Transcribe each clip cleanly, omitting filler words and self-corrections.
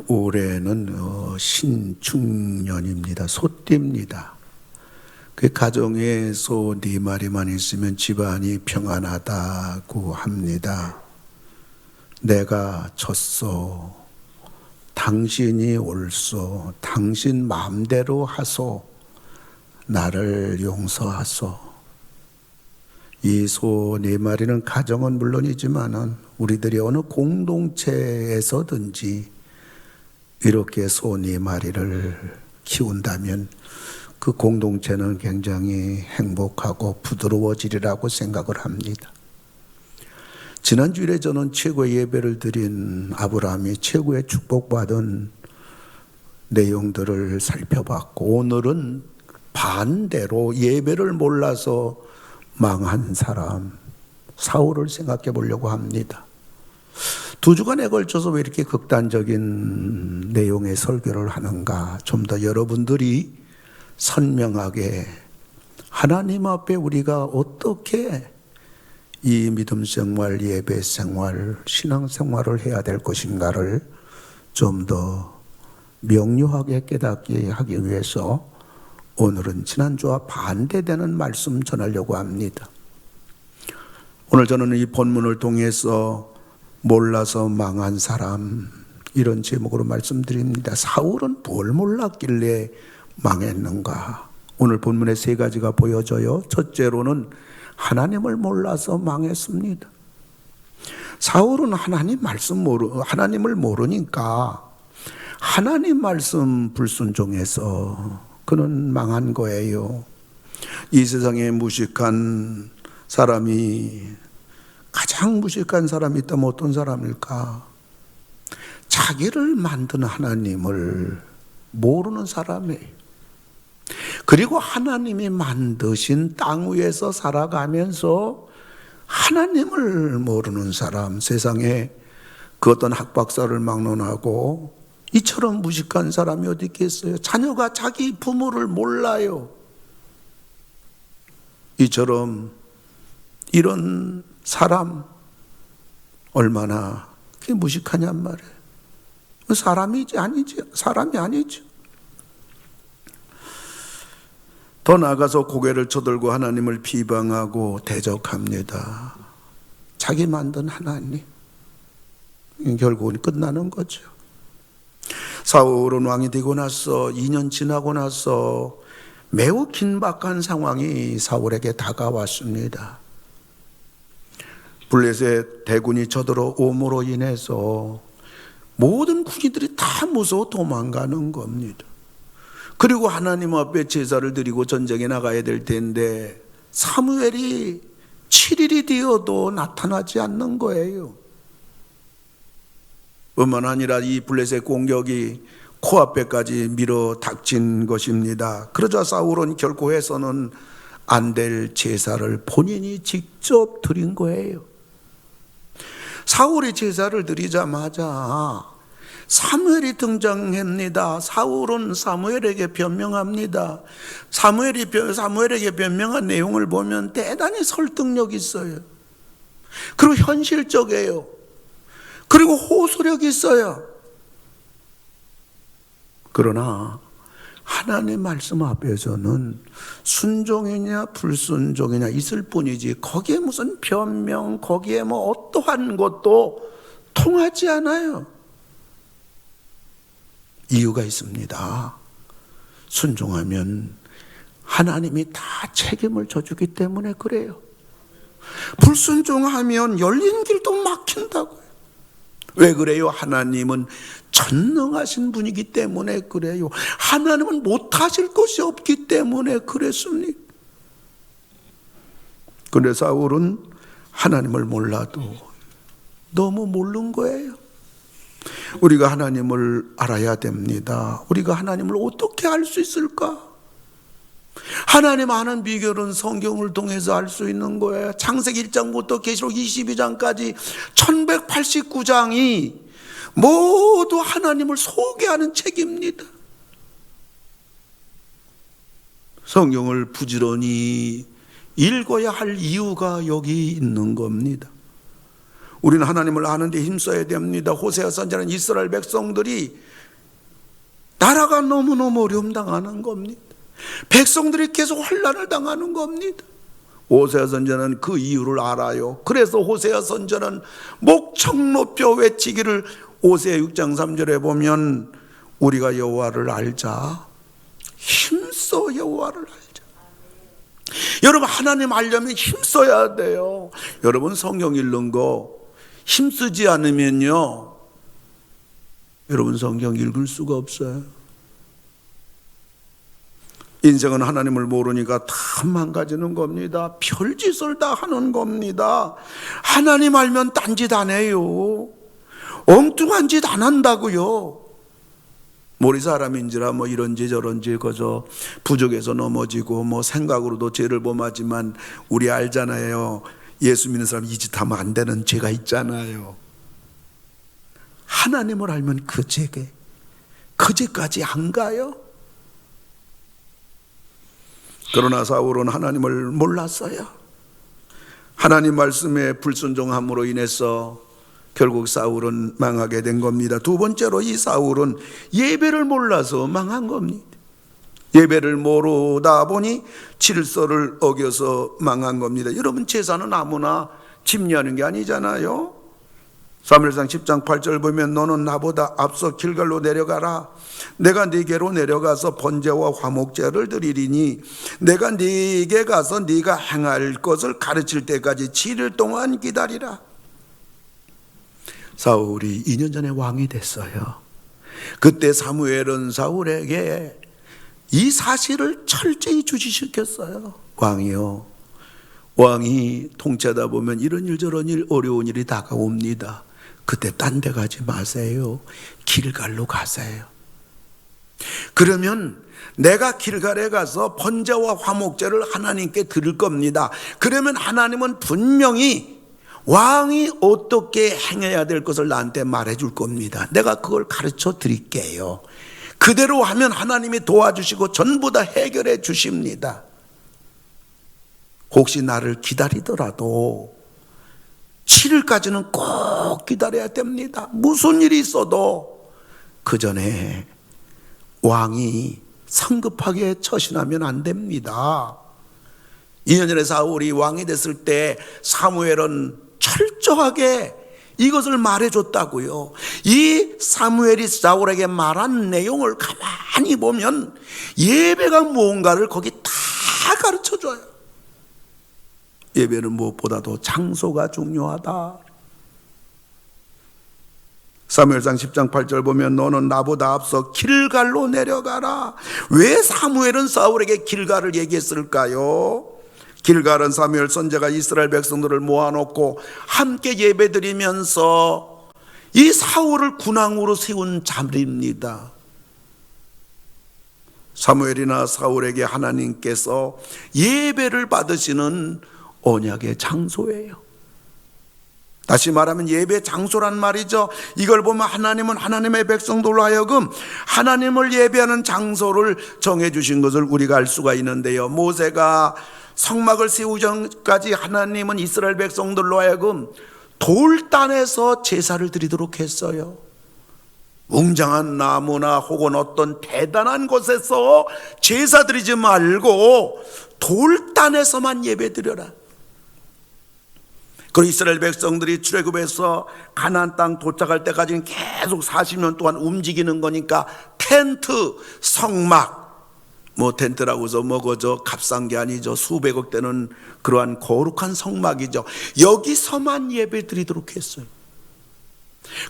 올해는 신축년입니다. 소띠입니다. 그 가정에 소 4마리만 있으면 집안이 평안하다고 합니다. 내가 졌소, 당신이 옳소, 당신 마음대로 하소, 나를 용서하소. 이 소 4마리는 가정은 물론이지만은 우리들이 어느 공동체에서든지 이렇게 소 4마리를 키운다면 그 공동체는 굉장히 행복하고 부드러워지리라고 생각을 합니다. 지난주일에 저는 최고의 예배를 드린 아브라함이 최고의 축복받은 내용들을 살펴봤고, 오늘은 반대로 예배를 몰라서 망한 사람 사울을 생각해 보려고 합니다. 2주간에 걸쳐서 왜 이렇게 극단적인 내용의 설교를 하는가, 좀 더 여러분들이 선명하게 하나님 앞에 우리가 어떻게 이 믿음 생활, 예배 생활, 신앙 생활을 해야 될 것인가를 좀 더 명료하게 깨닫게 하기 위해서 오늘은 지난주와 반대되는 말씀 전하려고 합니다. 오늘 저는 이 본문을 통해서 몰라서 망한 사람, 이런 제목으로 말씀드립니다. 사울은 뭘 몰랐길래 망했는가? 오늘 본문에 3가지가 보여져요. 첫째로는 하나님을 몰라서 망했습니다. 사울은 하나님을 모르니까 하나님 말씀 불순종해서 그는 망한 거예요. 이 세상에 무식한 사람이, 가장 무식한 사람이 있다면 어떤 사람일까? 자기를 만든 하나님을 모르는 사람이에요. 그리고 하나님이 만드신 땅 위에서 살아가면서 하나님을 모르는 사람, 세상에 그 어떤 학박사를 막론하고 이처럼 무식한 사람이 어디 있겠어요? 자녀가 자기 부모를 몰라요. 이처럼 이런 사람 얼마나 그게 무식하냔 말이에요. 사람이 아니죠. 더 나아가서 고개를 쳐들고 하나님을 비방하고 대적합니다. 자기 만든 하나님. 결국은 끝나는 거죠. 사울은 왕이 되고 나서 2년 지나고 나서 매우 긴박한 상황이 사울에게 다가왔습니다. 블레셋 대군이 쳐들어 옴으로 인해서 모든 군인들이 다 무서워 도망가는 겁니다. 그리고 하나님 앞에 제사를 드리고 전쟁에 나가야 될 텐데 사무엘이 7일이 되어도 나타나지 않는 거예요. 뿐만 아니라 이 블레셋 공격이 코앞에까지 밀어 닥친 것입니다. 그러자 사울은 결코 해서는 안 될 제사를 본인이 직접 드린 거예요. 사울이 제사를 드리자마자 사무엘이 등장합니다. 사울은 사무엘에게 변명합니다. 사무엘에게 변명한 내용을 보면 대단히 설득력 있어요. 그리고 현실적이에요. 그리고 호소력 있어요. 그러나 하나님의 말씀 앞에서는 순종이냐 불순종이냐 있을 뿐이지 거기에 무슨 변명, 거기에 뭐 어떠한 것도 통하지 않아요. 이유가 있습니다. 순종하면 하나님이 다 책임을 져주기 때문에 그래요. 불순종하면 열린 길도 막힌다고요. 왜 그래요? 하나님은 전능하신 분이기 때문에 그래요. 하나님은 못하실 것이 없기 때문에 그랬습니다. 그런데 사울은 하나님을 몰라도 너무 모르는 거예요. 우리가 하나님을 알아야 됩니다. 우리가 하나님을 어떻게 알 수 있을까? 하나님 아는 비결은 성경을 통해서 알 수 있는 거예요. 창세기 1장부터 계시록 22장까지 1189장이 모두 하나님을 소개하는 책입니다. 성경을 부지런히 읽어야 할 이유가 여기 있는 겁니다. 우리는 하나님을 아는 데 힘써야 됩니다. 호세아 선지자는 이스라엘 백성들이 나라가 너무너무 어려움 당하는 겁니다. 백성들이 계속 환난을 당하는 겁니다. 호세아 선지자는 그 이유를 알아요. 그래서 호세아 선지자는 목청 높여 외치기를, 호세아 6장 3절에 보면 우리가 여호와를 알자, 힘써 여호와를 알자. 여러분, 하나님 알려면 힘써야 돼요. 여러분, 성경 읽는 거 힘쓰지 않으면요, 여러분 성경 읽을 수가 없어요. 인생은 하나님을 모르니까 다 망가지는 겁니다. 별짓을 다 하는 겁니다. 하나님 알면 딴짓 안 해요. 엉뚱한 짓 안 한다고요. 우리 사람인지라 뭐 이런지 저런지 그저 부족해서 넘어지고 뭐 생각으로도 죄를 범하지만 우리 알잖아요. 예수 믿는 사람 이 짓 하면 안 되는 죄가 있잖아요. 하나님을 알면 그 죄까지 안 가요. 그러나 사울은 하나님을 몰랐어요. 하나님 말씀에 불순종함으로 인해서 결국 사울은 망하게 된 겁니다. 두 번째로 이 사울은 예배를 몰라서 망한 겁니다. 예배를 모르다 보니 질서를 어겨서 망한 겁니다. 여러분, 제사는 아무나 집례하는 게 아니잖아요. 사무엘상 10장 8절 보면 너는 나보다 앞서 길갈로 내려가라. 내가 네게로 내려가서 번제와 화목제를 드리리니 내가 네게 가서 네가 행할 것을 가르칠 때까지 7일 동안 기다리라. 사울이 2년 전에 왕이 됐어요. 그때 사무엘은 사울에게 이 사실을 철저히 주지시켰어요. 왕이 통치하다 보면 이런 일 저런 일 어려운 일이 다가옵니다. 그때 딴 데 가지 마세요. 길갈로 가세요. 그러면 내가 길갈에 가서 번제와 화목제를 하나님께 드릴 겁니다. 그러면 하나님은 분명히 왕이 어떻게 행해야 될 것을 나한테 말해줄 겁니다. 내가 그걸 가르쳐 드릴게요. 그대로 하면 하나님이 도와주시고 전부 다 해결해 주십니다. 혹시 나를 기다리더라도 7일까지는 꼭 기다려야 됩니다. 무슨 일이 있어도 그 전에 왕이 성급하게 처신하면 안 됩니다. 2년 전에 사울이 왕이 됐을 때 사무엘은 철저하게 이것을 말해줬다고요. 이 사무엘이 사울에게 말한 내용을 가만히 보면 예배가 뭔가를 거기 다 가르쳐줘요. 예배는 무엇보다도 장소가 중요하다. 사무엘상 10장 8절 보면 너는 나보다 앞서 길갈로 내려가라. 왜 사무엘은 사울에게 길갈을 얘기했을까요? 길갈은 사무엘 선지자가 이스라엘 백성들을 모아놓고 함께 예배드리면서 이 사울을 군왕으로 세운 자리입니다. 사무엘이나 사울에게 하나님께서 예배를 받으시는 언약의 장소예요. 다시 말하면 예배 장소란 말이죠. 이걸 보면 하나님은 하나님의 백성들로 하여금 하나님을 예배하는 장소를 정해주신 것을 우리가 알 수가 있는데요. 모세가 성막을 세우기 전까지 하나님은 이스라엘 백성들로 하여금 돌단에서 제사를 드리도록 했어요. 웅장한 나무나 혹은 어떤 대단한 곳에서 제사 드리지 말고 돌단에서만 예배 드려라. 그리고 이스라엘 백성들이 출애굽해서 가나안 땅 도착할 때까지는 계속 40년 동안 움직이는 거니까 텐트, 성막, 뭐 텐트라고 해서 먹어져 값싼 게 아니죠. 수백억 되는 그러한 거룩한 성막이죠. 여기서만 예배 드리도록 했어요.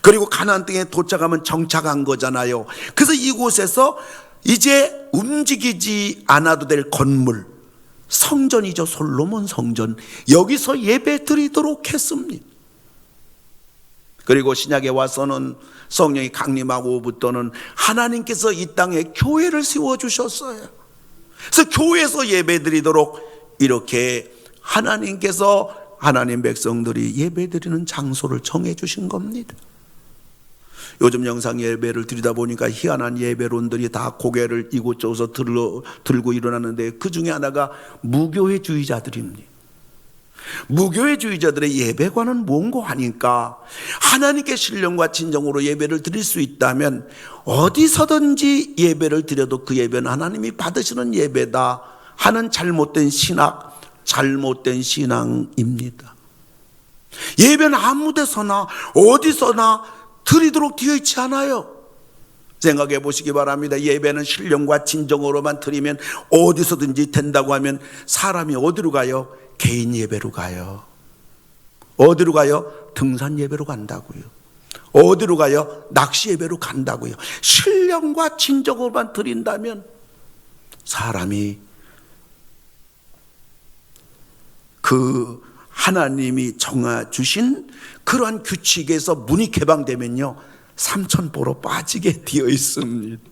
그리고 가나안 땅에 도착하면 정착한 거잖아요. 그래서 이곳에서 이제 움직이지 않아도 될 건물, 성전이죠. 솔로몬 성전. 여기서 예배 드리도록 했습니다. 그리고 신약에 와서는 성령이 강림하고부터는 하나님께서 이 땅에 교회를 세워주셨어요. 그래서 교회에서 예배 드리도록 이렇게 하나님께서 하나님 백성들이 예배 드리는 장소를 정해 주신 겁니다. 요즘 영상 예배를 드리다 보니까 희한한 예배론들이 다 고개를 이곳저곳서 들고 일어나는데 그 중에 하나가 무교회주의자들입니다. 무교회주의자들의 예배관은 뭔고 하니까 하나님께 신령과 진정으로 예배를 드릴 수 있다면 어디서든지 예배를 드려도 그 예배는 하나님이 받으시는 예배다 하는 잘못된 신학, 잘못된 신앙입니다. 예배는 아무 데서나 어디서나 드리도록 되어 있지 않아요. 생각해 보시기 바랍니다. 예배는 신령과 진정으로만 드리면 어디서든지 된다고 하면 사람이 어디로 가요? 개인 예배로 가요. 어디로 가요? 등산 예배로 간다고요. 어디로 가요? 낚시 예배로 간다고요. 신령과 진정으로만 드린다면 사람이 그 하나님이 정해주신 그러한 규칙에서 문이 개방되면요, 삼천포로 빠지게 되어 있습니다.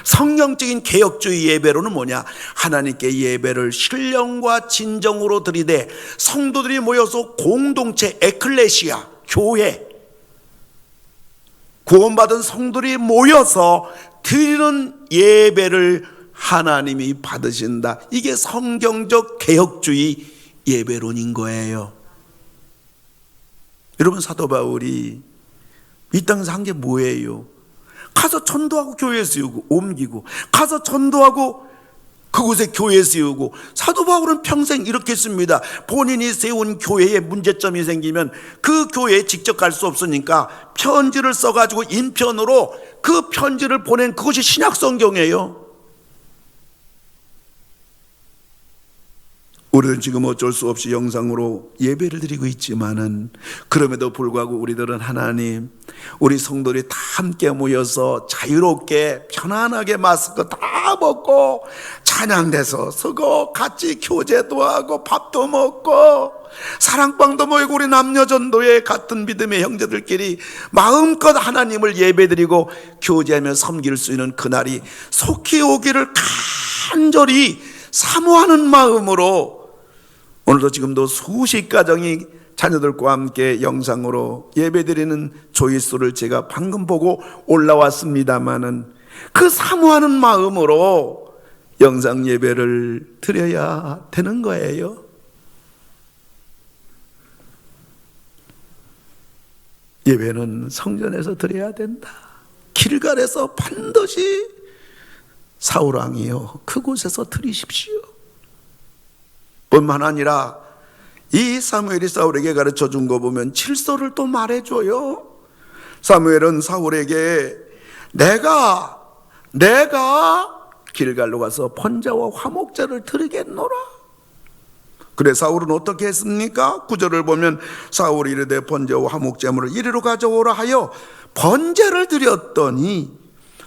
성경적인 개혁주의 예배로는 뭐냐? 하나님께 예배를 신령과 진정으로 드리되 성도들이 모여서 공동체, 에클레시아, 교회, 구원받은 성도들이 모여서 드리는 예배를 하나님이 받으신다. 이게 성경적 개혁주의 예배론인 거예요. 여러분, 사도 바울이 이 땅에서 한 게 뭐예요? 가서 전도하고 교회 세우고 옮기고, 가서 전도하고 그곳에 교회 세우고. 사도 바울은 평생 이렇게 했습니다. 본인이 세운 교회에 문제점이 생기면 그 교회에 직접 갈 수 없으니까 편지를 써가지고 인편으로 그 편지를 보낸 그것이 신약 성경이에요. 우리는 지금 어쩔 수 없이 영상으로 예배를 드리고 있지만은 그럼에도 불구하고 우리들은 하나님, 우리 성도들이 다 함께 모여서 자유롭게 편안하게 마스크 다 벗고 찬양대서 서고 같이 교제도 하고 밥도 먹고 사랑방도 모이고 우리 남녀전도회 같은 믿음의 형제들끼리 마음껏 하나님을 예배드리고 교제하며 섬길 수 있는 그날이 속히 오기를 간절히 사모하는 마음으로 오늘도 지금도 수십 가정이 자녀들과 함께 영상으로 예배드리는 조회수를 제가 방금 보고 올라왔습니다마는 그 사모하는 마음으로 영상 예배를 드려야 되는 거예요. 예배는 성전에서 드려야 된다. 길갈에서 반드시 사울왕이요, 그곳에서 드리십시오. 뿐만 아니라 이 사무엘이 사울에게 가르쳐 준 거 보면 질서를 또 말해줘요. 사무엘은 사울에게 내가 길갈로 가서 번제와 화목제를 드리겠노라. 그래 사울은 어떻게 했습니까? 9절을 보면 사울이 이르되 번제와 화목제물을 이리로 가져오라 하여 번제를 드렸더니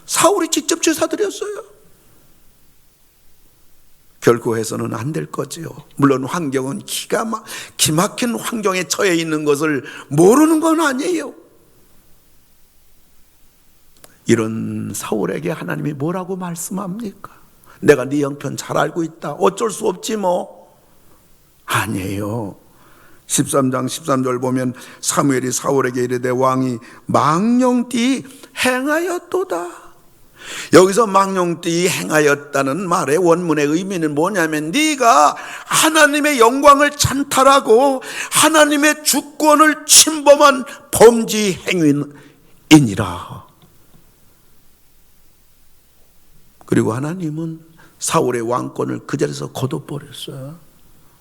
사울이 직접 제사 드렸어요. 결코 해서는 안 될 거지요. 물론 환경은 기막힌 환경에 처해 있는 것을 모르는 건 아니에요. 이런 사울에게 하나님이 뭐라고 말씀합니까? 내가 네 형편 잘 알고 있다, 어쩔 수 없지 뭐. 아니에요. 13장 13절 보면 사무엘이 사울에게 이르되 왕이 망령띠 행하였도다. 여기서 망령띠 행하였다는 말의 원문의 의미는 뭐냐면 네가 하나님의 영광을 찬탈하고 하나님의 주권을 침범한 범죄 행위인이라. 그리고 하나님은 사울의 왕권을 그 자리에서 거둬버렸어요.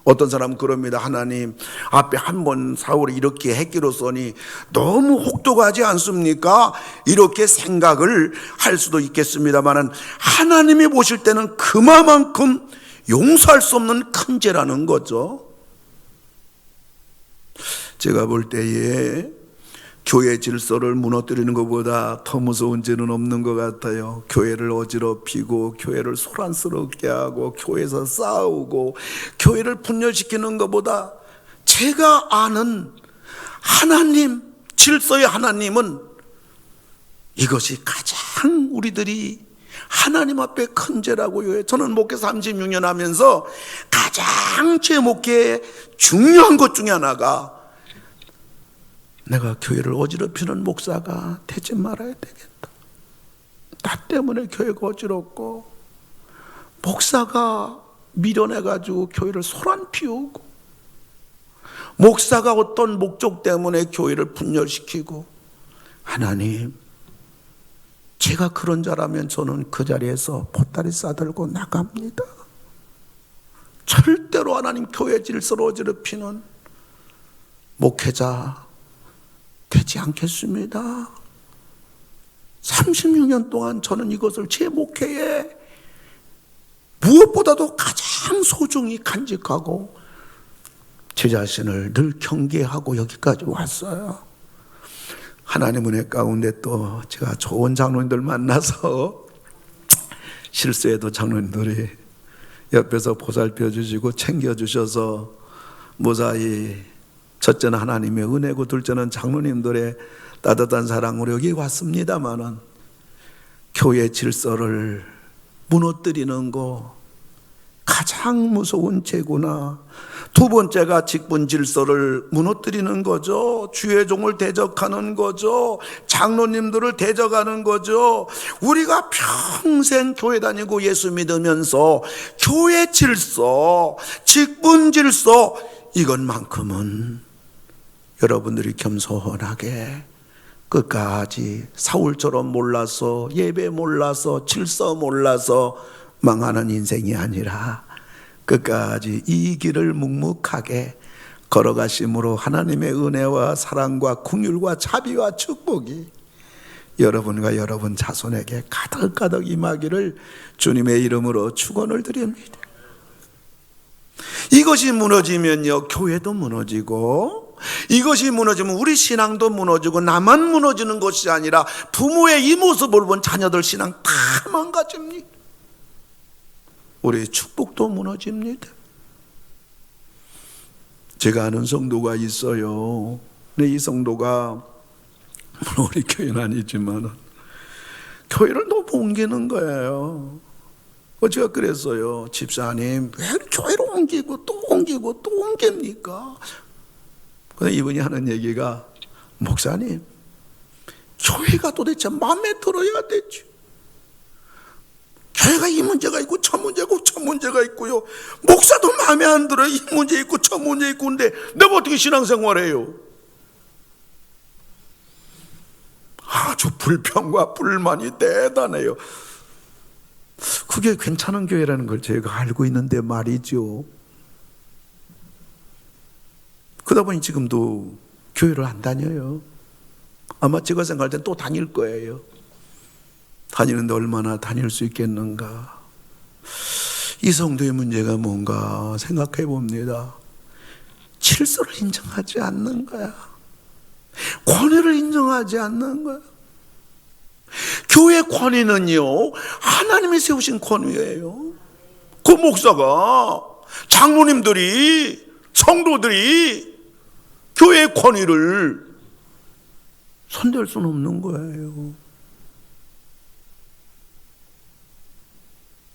어떤 사람은 그럽니다. 하나님 앞에 한 번 사울이 이렇게 했기로서니 너무 혹독하지 않습니까? 이렇게 생각을 할 수도 있겠습니다만 하나님이 보실 때는 그만큼 용서할 수 없는 큰 죄라는 거죠. 제가 볼 때에 교회 질서를 무너뜨리는 것보다 더 무서운 죄는 없는 것 같아요. 교회를 어지럽히고 교회를 소란스럽게 하고 교회에서 싸우고 교회를 분열시키는 것보다 제가 아는 하나님, 질서의 하나님은 이것이 가장 우리들이 하나님 앞에 큰 죄라고요. 저는 목회 36년 하면서 가장 제 목회에 중요한 것 중에 하나가 내가 교회를 어지럽히는 목사가 되지 말아야 되겠다. 나 때문에 교회가 어지럽고 목사가 밀어내가지고 교회를 소란 피우고 목사가 어떤 목적 때문에 교회를 분열시키고, 하나님, 제가 그런 자라면 저는 그 자리에서 보따리 싸들고 나갑니다. 절대로 하나님 교회 질서를 어지럽히는 목회자 되지 않겠습니다. 36년 동안 저는 이것을 제 목회에 무엇보다도 가장 소중히 간직하고 제 자신을 늘 경계하고 여기까지 왔어요. 하나님 은혜 가운데 또 제가 좋은 장로님들 만나서 실수해도 장로님들이 옆에서 보살펴 주시고 챙겨 주셔서 무사히 첫째는 하나님의 은혜고 둘째는 장로님들의 따뜻한 사랑으로 여기 왔습니다마는 교회 질서를 무너뜨리는 거 가장 무서운 죄구나. 두 번째가 직분 질서를 무너뜨리는 거죠. 주의 종을 대적하는 거죠. 장로님들을 대적하는 거죠. 우리가 평생 교회 다니고 예수 믿으면서 교회 질서, 직분 질서, 이것만큼은 여러분들이 겸손하게 끝까지 사울처럼 몰라서, 예배 몰라서, 질서 몰라서 망하는 인생이 아니라 끝까지 이 길을 묵묵하게 걸어가심으로 하나님의 은혜와 사랑과 긍휼과 자비와 축복이 여러분과 여러분 자손에게 가득가득 임하기를 주님의 이름으로 축원을 드립니다. 이것이 무너지면요, 교회도 무너지고, 이것이 무너지면 우리 신앙도 무너지고, 나만 무너지는 것이 아니라 부모의 이 모습을 본 자녀들 신앙 다 망가집니다. 우리의 축복도 무너집니다. 제가 아는 성도가 있어요. 근데 이 성도가 물론 우리 교회는 아니지만 교회를 너무 옮기는 거예요. 제가 그랬어요. 집사님, 왜 교회를 옮기고 또 옮기고 또 옮깁니까? 근데 이분이 하는 얘기가, 목사님, 교회가 도대체 마음에 들어야 되지. 교회가 이 문제가 있고 저 문제가 있고 저 문제가 있고요, 목사도 마음에 안 들어요. 이 문제 있고 저 문제 있고. 근데 내가 어떻게 신앙생활해요? 아주 불평과 불만이 대단해요. 그게 괜찮은 교회라는 걸 제가 알고 있는데 말이죠. 그러다 보니 지금도 교회를 안 다녀요. 아마 제가 생각할 땐 또 다닐 거예요. 다니는데 얼마나 다닐 수 있겠는가. 이 성도의 문제가 뭔가 생각해 봅니다. 질서를 인정하지 않는 거야. 권위를 인정하지 않는 거야. 교회 권위는요, 하나님이 세우신 권위예요. 그 목사가, 장로님들이, 성도들이 교회의 권위를 손댈 수는 없는 거예요.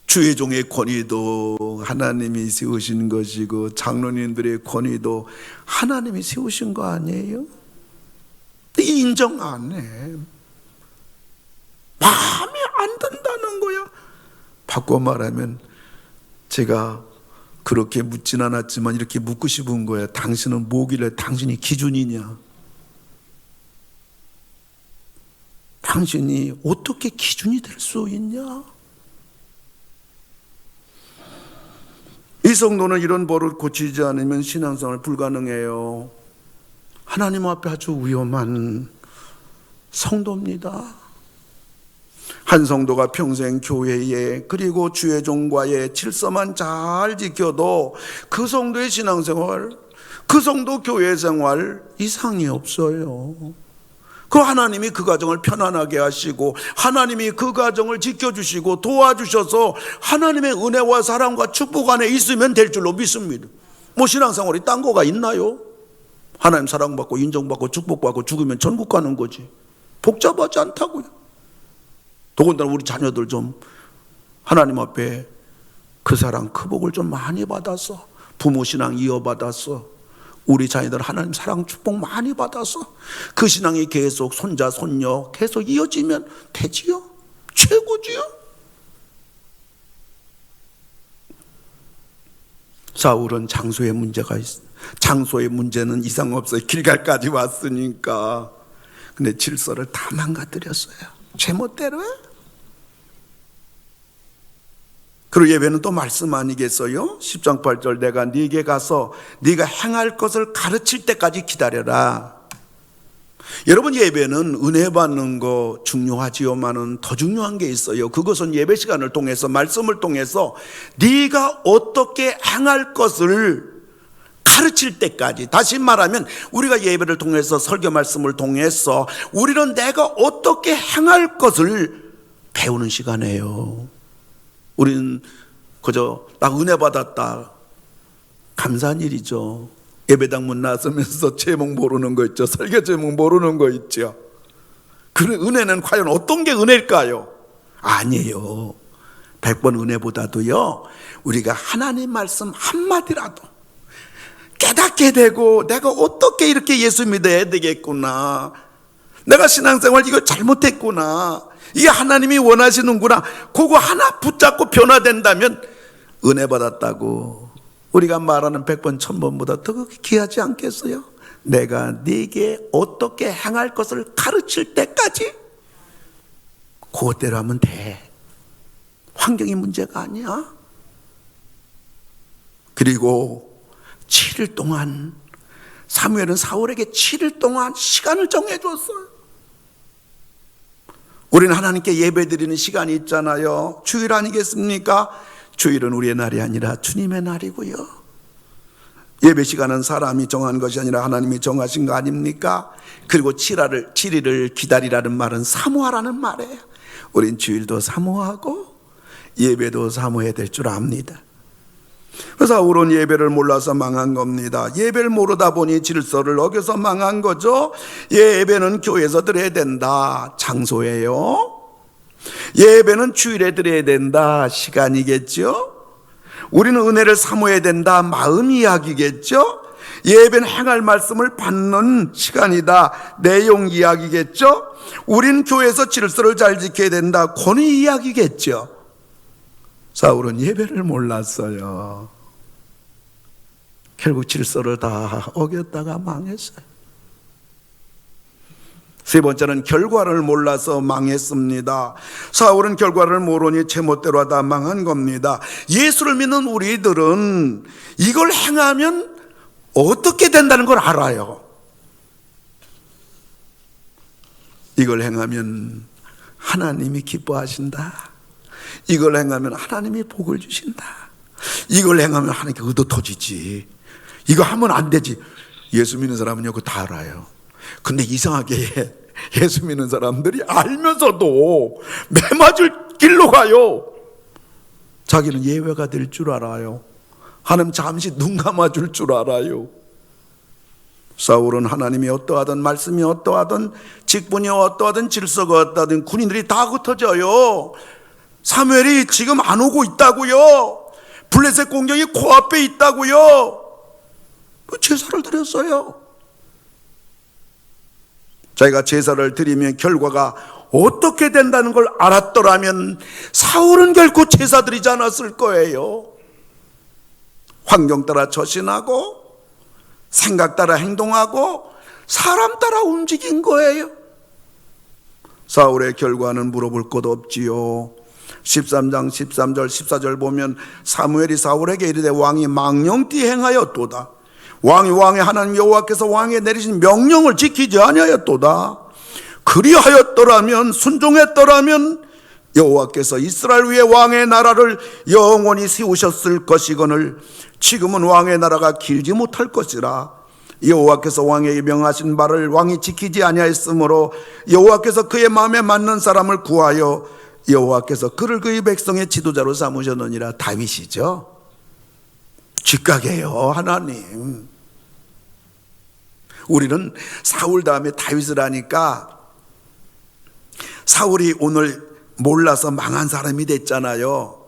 주의 종의 권위도 하나님이 세우신 것이고, 장로님들의 권위도 하나님이 세우신 거 아니에요? 인정 안 해. 마음에 안 든다는 거야. 바꿔 말하면, 제가 그렇게 묻진 않았지만 이렇게 묻고 싶은 거야. 당신은 뭐길래 당신이 기준이냐? 당신이 어떻게 기준이 될 수 있냐? 이 성도는 이런 버릇 고치지 않으면 신앙생활 불가능해요. 하나님 앞에 아주 위험한 성도입니다. 한 성도가 평생 교회에 그리고 주의 종과의 질서만 잘 지켜도 그 성도의 신앙생활, 그 성도 교회 생활 이상이 없어요. 그 하나님이 그 가정을 편안하게 하시고, 하나님이 그 가정을 지켜주시고 도와주셔서 하나님의 은혜와 사랑과 축복 안에 있으면 될 줄로 믿습니다. 뭐 신앙생활이 딴 거가 있나요? 하나님 사랑받고 인정받고 축복받고 죽으면 천국 가는 거지. 복잡하지 않다고요. 더군다나 우리 자녀들 좀 하나님 앞에 그 사랑 그 복을 좀 많이 받아서, 부모 신앙 이어받아서, 우리 자녀들 하나님 사랑 축복 많이 받아서 그 신앙이 계속 손자 손녀 계속 이어지면 되지요. 최고지요. 사울은 장소의 문제가 있어. 장소의 문제는 이상 없어요. 길갈까지 왔으니까. 근데 질서를 다 망가뜨렸어요. 제멋대로요. 그리고 예배는 또 말씀 아니겠어요? 10장 8절 내가 네게 가서 네가 행할 것을 가르칠 때까지 기다려라. 여러분, 예배는 은혜 받는 거 중요하지요만은 더 중요한 게 있어요. 그것은 예배 시간을 통해서, 말씀을 통해서 네가 어떻게 행할 것을 가르칠 때까지. 다시 말하면 우리가 예배를 통해서, 설교 말씀을 통해서 우리는 내가 어떻게 행할 것을 배우는 시간이에요. 우리는 그저 나 은혜 받았다, 감사한 일이죠. 예배당 문 나서면서 제목 모르는 거 있죠. 설교 제목 모르는 거 있죠. 그 은혜는 과연 어떤 게 은혜일까요? 아니에요. 100번 은혜보다도요, 우리가 하나님 말씀 한마디라도 깨닫게 되고, 내가 어떻게 이렇게 예수 믿어야 되겠구나, 내가 신앙생활 이거 잘못했구나, 이게 하나님이 원하시는구나, 그거 하나 붙잡고 변화된다면 은혜 받았다고 우리가 말하는 100번 1000번보다 더 귀하지 않겠어요? 내가 네게 어떻게 행할 것을 가르칠 때까지 그대로 하면 돼. 환경이 문제가 아니야. 그리고 7일 동안, 사무엘은 사울에게 7일 동안 시간을 정해줬어요. 우리는 하나님께 예배드리는 시간이 있잖아요. 주일 아니겠습니까? 주일은 우리의 날이 아니라 주님의 날이고요. 예배 시간은 사람이 정한 것이 아니라 하나님이 정하신 거 아닙니까? 그리고 7일을 기다리라는 말은 사모하라는 말이에요. 우린 주일도 사모하고 예배도 사모해야 될 줄 압니다. 그래서 사울은 예배를 몰라서 망한 겁니다. 예배를 모르다 보니 질서를 어겨서 망한 거죠. 예배는 교회에서 드려야 된다, 장소예요. 예배는 주일에 드려야 된다, 시간이겠죠. 우리는 은혜를 사모해야 된다, 마음 이야기겠죠. 예배는 행할 말씀을 받는 시간이다, 내용 이야기겠죠. 우린 교회에서 질서를 잘 지켜야 된다, 권위 이야기겠죠. 사울은 예배를 몰랐어요. 결국 질서를 다 어겼다가 망했어요. 세 번째는 결과를 몰라서 망했습니다. 사울은 결과를 모르니 제멋대로 하다 망한 겁니다. 예수를 믿는 우리들은 이걸 행하면 어떻게 된다는 걸 알아요. 이걸 행하면 하나님이 기뻐하신다. 이걸 행하면 하나님이 복을 주신다. 이걸 행하면 하나님께 의도 터지지. 이거 하면 안 되지. 예수 믿는 사람은요, 그거 다 알아요. 근데 이상하게 예수 믿는 사람들이 알면서도 매맞을 길로 가요. 자기는 예외가 될 줄 알아요. 하나님 잠시 눈 감아줄 줄 알아요. 사울은 하나님이 어떠하든, 말씀이 어떠하든, 직분이 어떠하든, 질서가 어떠하든 군인들이 다 흩어져요. 사무엘이 지금 안 오고 있다고요. 블레셋 공격이 코앞에 있다고요. 제사를 드렸어요. 자기가 제사를 드리면 결과가 어떻게 된다는 걸 알았더라면 사울은 결코 제사 드리지 않았을 거예요. 환경 따라 처신하고, 생각 따라 행동하고, 사람 따라 움직인 거예요. 사울의 결과는 물어볼 것 없지요. 13장 13절 14절 보면 사무엘이 사울에게 이르되 왕이 망령띠 행하였도다. 왕의 하나님 여호와께서 왕에 내리신 명령을 지키지 아니하였도다. 그리하였더라면, 순종했더라면 여호와께서 이스라엘 위에 왕의 나라를 영원히 세우셨을 것이거늘 지금은 왕의 나라가 길지 못할 것이라. 여호와께서 왕에게 명하신 바를 왕이 지키지 아니하였으므로 여호와께서 그의 마음에 맞는 사람을 구하여 여호와께서 그를 그의 백성의 지도자로 삼으셨느니라. 다윗이죠. 직각이에요, 하나님. 우리는 사울 다음에 다윗을 하니까 사울이 오늘 몰라서 망한 사람이 됐잖아요.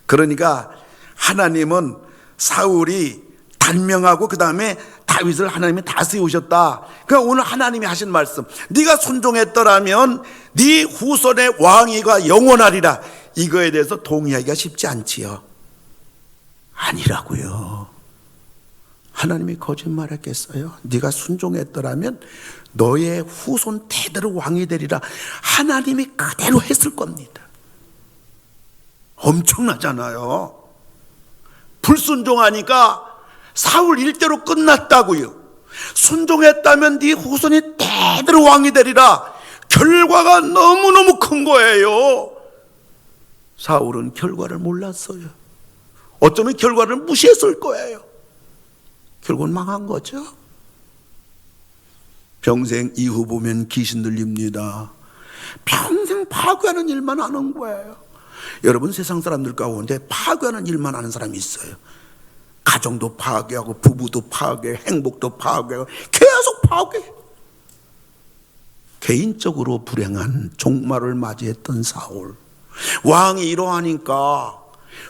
그러니까 하나님은 사울이 단명하고 그 다음에 다윗을 하나님이 다 세우셨다. 그러니까 오늘 하나님이 하신 말씀, 네가 순종했더라면 네 후손의 왕위가 영원하리라. 이거에 대해서 동의하기가 쉽지 않지요. 아니라고요. 하나님이 거짓말했겠어요? 네가 순종했더라면 너의 후손 대대로 왕이 되리라. 하나님이 그대로 했을 겁니다. 엄청나잖아요. 불순종하니까 사울 일대로 끝났다고요. 순종했다면 네 후손이 대대로 왕이 되리라. 결과가 너무너무 큰 거예요. 사울은 결과를 몰랐어요. 어쩌면 결과를 무시했을 거예요. 결국은 망한 거죠. 평생 이후 보면 귀신 들립니다. 평생 파괴하는 일만 하는 거예요. 여러분, 세상 사람들 가운데 파괴하는 일만 하는 사람이 있어요. 가정도 파괴하고 부부도 파괴, 행복도 파괴하고 계속 파괴. 개인적으로 불행한 종말을 맞이했던 사울. 왕이 이러하니까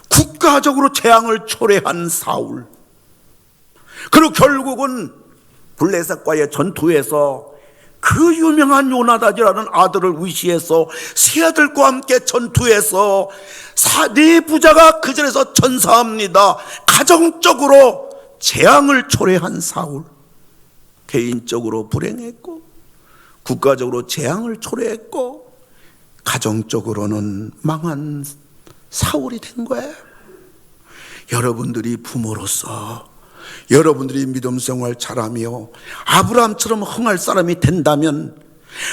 국가적으로 재앙을 초래한 사울. 그리고 결국은 블레셋과의 전투에서 그 유명한 요나단이라는 아들을 위시해서 세 아들과 함께 전투해서 네 부자가 그 자리에서 전사합니다. 가정적으로 재앙을 초래한 사울. 개인적으로 불행했고 국가적으로 재앙을 초래했고 가정적으로는 망한 사울이 된 거예요. 여러분들이 부모로서 여러분들이 믿음 생활 잘하며 아브라함처럼 흥할 사람이 된다면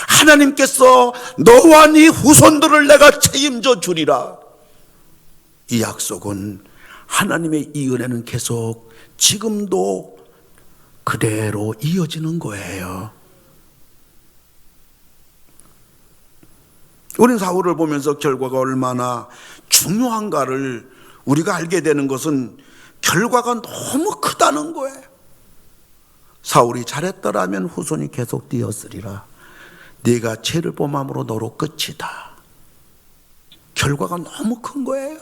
하나님께서 너와 네 후손들을 내가 책임져 주리라. 이 약속은 하나님의 이 은혜는 계속 지금도 그대로 이어지는 거예요. 우리는 사울을 보면서 결과가 얼마나 중요한가를 우리가 알게 되는 것은 결과가 너무 크다는 거예요. 사울이 잘했더라면 후손이 계속 되었으리라. 네가 죄를 범함으로 너로 끝이다. 결과가 너무 큰 거예요.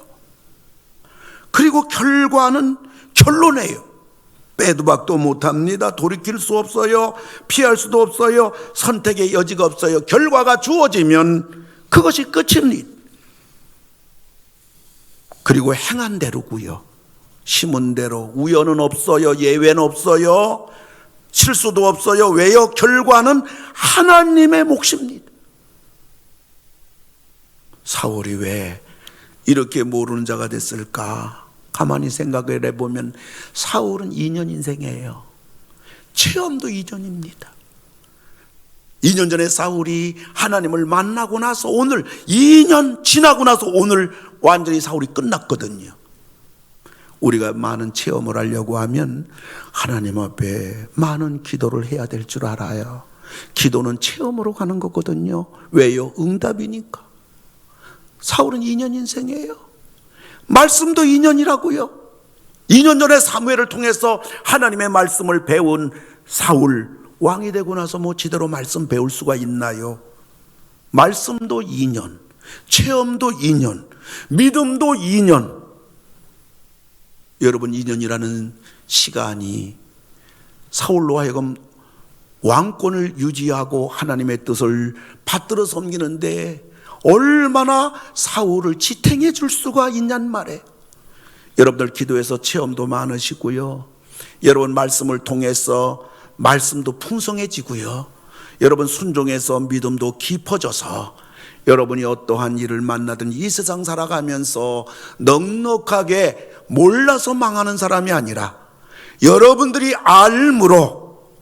그리고 결과는 결론이에요. 빼도 박도 못합니다. 돌이킬 수 없어요. 피할 수도 없어요. 선택의 여지가 없어요. 결과가 주어지면 그것이 끝입니다. 그리고 행한 대로고요. 심은 대로. 우연은 없어요. 예외는 없어요. 실수도 없어요. 왜요? 결과는 하나님의 몫입니다. 사울이 왜 이렇게 모르는 자가 됐을까? 가만히 생각을 해보면 사울은 2년 인생이에요. 체험도 2년입니다. 2년 전에 사울이 하나님을 만나고 나서 오늘 2년 지나고 나서 오늘 완전히 사울이 끝났거든요. 우리가 많은 체험을 하려고 하면 하나님 앞에 많은 기도를 해야 될 줄 알아요. 기도는 체험으로 가는 거거든요. 왜요? 응답이니까. 사울은 2년 인생이에요. 말씀도 2년이라고요. 2년 전에 사무엘을 통해서 하나님의 말씀을 배운 사울, 왕이 되고 나서 뭐 제대로 말씀 배울 수가 있나요? 말씀도 2년, 체험도 2년, 믿음도 2년. 여러분, 2년이라는 시간이 사울로 하여금 왕권을 유지하고 하나님의 뜻을 받들어 섬기는데 얼마나 사울을 지탱해 줄 수가 있냔 말이에요. 여러분들 기도에서 체험도 많으시고요. 여러분 말씀을 통해서 말씀도 풍성해지고요. 여러분 순종해서 믿음도 깊어져서 여러분이 어떠한 일을 만나든 이 세상 살아가면서 넉넉하게 몰라서 망하는 사람이 아니라 여러분들이 알므로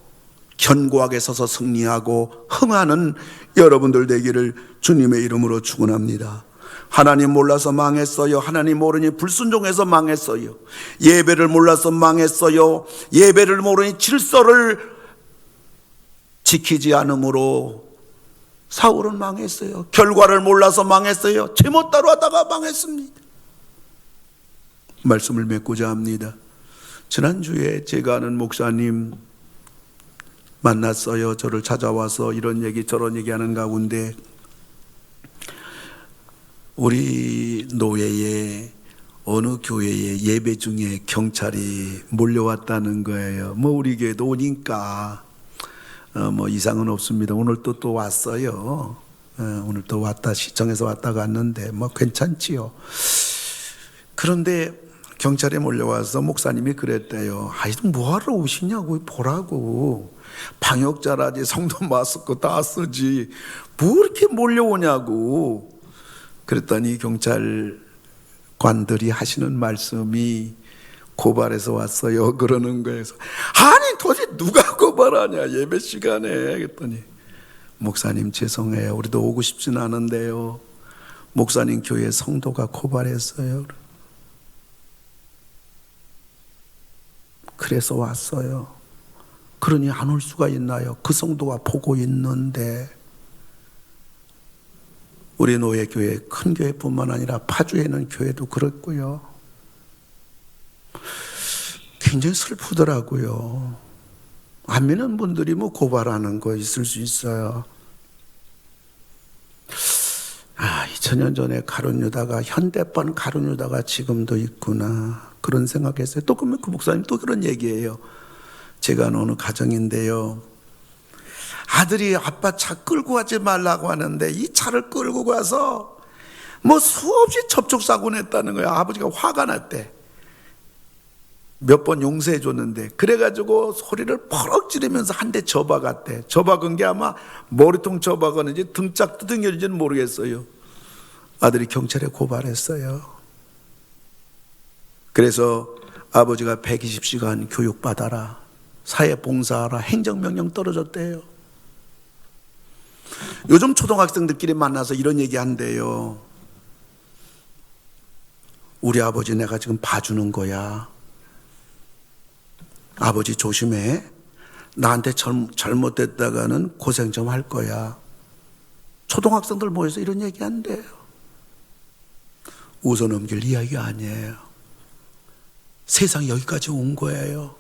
견고하게 서서 승리하고 흥하는 여러분들 되기를 주님의 이름으로 축원합니다. 하나님 몰라서 망했어요. 하나님 모르니 불순종해서 망했어요. 예배를 몰라서 망했어요. 예배를 모르니 질서를 지키지 않으므로 사울은 망했어요. 결과를 몰라서 망했어요. 제멋 따로 하다가 망했습니다. 말씀을 맺고자 합니다. 지난주에 제가 아는 목사님 만났어요. 저를 찾아와서 이런 얘기 저런 얘기하는 가운데 우리 노예의 어느 교회의 예배 중에 경찰이 몰려왔다는 거예요. 뭐 우리 교회도 오니까 뭐 이상은 없습니다. 오늘 또 왔어요. 오늘 또 왔다 시청에서 왔다 갔는데 뭐 괜찮지요. 그런데 경찰에 몰려와서 목사님이 그랬대요. 아이, 뭐하러 오시냐고, 보라고. 방역자라지, 성도 마스크 다 쓰지. 뭐 이렇게 몰려오냐고. 그랬더니 경찰관들이 하시는 말씀이 고발해서 왔어요. 그러는 거예요. 아니, 도대체 누가 고발하냐, 예배 시간에. 그랬더니, 목사님 죄송해요. 우리도 오고 싶진 않은데요. 목사님 교회 성도가 고발했어요. 그래서 왔어요. 그러니 안 올 수가 있나요? 그 성도가 보고 있는데. 우리 노예교회, 큰 교회뿐만 아니라 파주에 있는 교회도 그렇고요. 굉장히 슬프더라고요. 안 믿는 분들이 뭐 고발하는 거 있을 수 있어요. 2000년 전에 가룟 유다가 현대판 가룟 유다가 지금도 있구나, 그런 생각했어요. 또 그러면 그 목사님 또 그런 얘기예요. 제가 아는 어느 가정인데요, 아들이 아빠 차 끌고 가지 말라고 하는데 이 차를 끌고 가서 뭐 수없이 접촉사고 냈다는 거예요. 아버지가 화가 났대. 몇 번 용서해 줬는데, 그래가지고 소리를 퍼럭 지르면서 한 대 접어갔대. 접어간 게 아마 머리통 접어가는지 등짝 두둥겨진지는 모르겠어요. 아들이 경찰에 고발했어요. 그래서 아버지가 120시간 교육받아라, 사회봉사하라, 행정명령 떨어졌대요. 요즘 초등학생들끼리 만나서 이런 얘기 한대요. 우리 아버지 내가 지금 봐주는 거야. 아버지 조심해. 나한테 잘못됐다가는 고생 좀 할 거야. 초등학생들 모여서 이런 얘기 한대요. 웃어 넘길 이야기가 아니에요. 세상이 여기까지 온 거예요.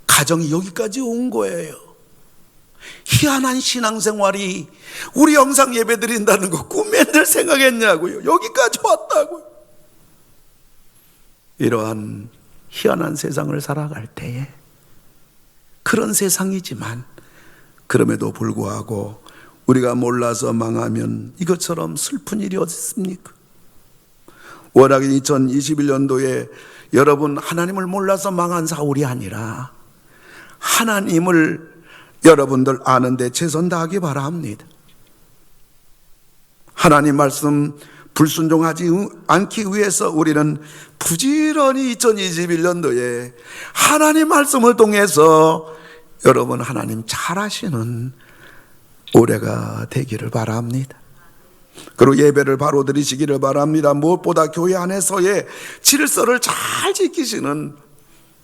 가정이 여기까지 온 거예요. 희한한 신앙생활이 우리 영상 예배 드린다는 거 꿈에들 생각했냐고요. 여기까지 왔다고요. 이러한 희한한 세상을 살아갈 때에, 그런 세상이지만 그럼에도 불구하고 우리가 몰라서 망하면 이것처럼 슬픈 일이 어디 있습니까? 워낙에 2021년도에 여러분, 하나님을 몰라서 망한 사울이 아니라 하나님을 여러분들 아는데 최선 다하기 바랍니다. 하나님 말씀 불순종하지 않기 위해서 우리는 부지런히 2021년도에 하나님 말씀을 통해서 여러분 하나님 잘 아시는 올해가 되기를 바랍니다. 그리고 예배를 바로 드리시기를 바랍니다. 무엇보다 교회 안에서의 질서를 잘 지키시는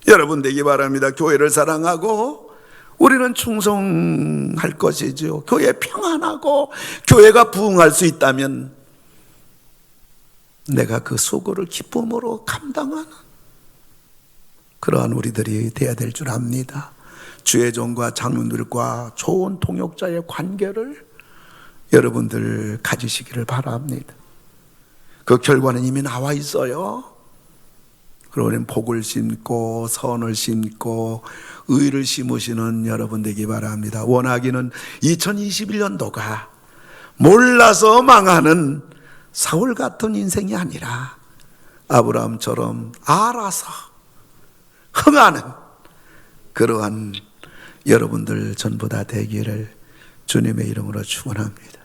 여러분 되기 바랍니다. 교회를 사랑하고 우리는 충성할 것이죠. 교회 평안하고 교회가 부흥할 수 있다면 내가 그 수고를 기쁨으로 감당하는 그러한 우리들이 되어야 될 줄 압니다. 주의 종과 장로들과 좋은 동역자의 관계를 여러분들 가지시기를 바랍니다. 그 결과는 이미 나와 있어요. 그리고 우리는 복을 심고 선을 심고 의를 심으시는 여러분 되기 바랍니다. 원하기는 2021년도가 몰라서 망하는 사울 같은 인생이 아니라 아브라함처럼 알아서 흥하는 그러한 여러분들 전부 다 되기를 주님의 이름으로 축원합니다.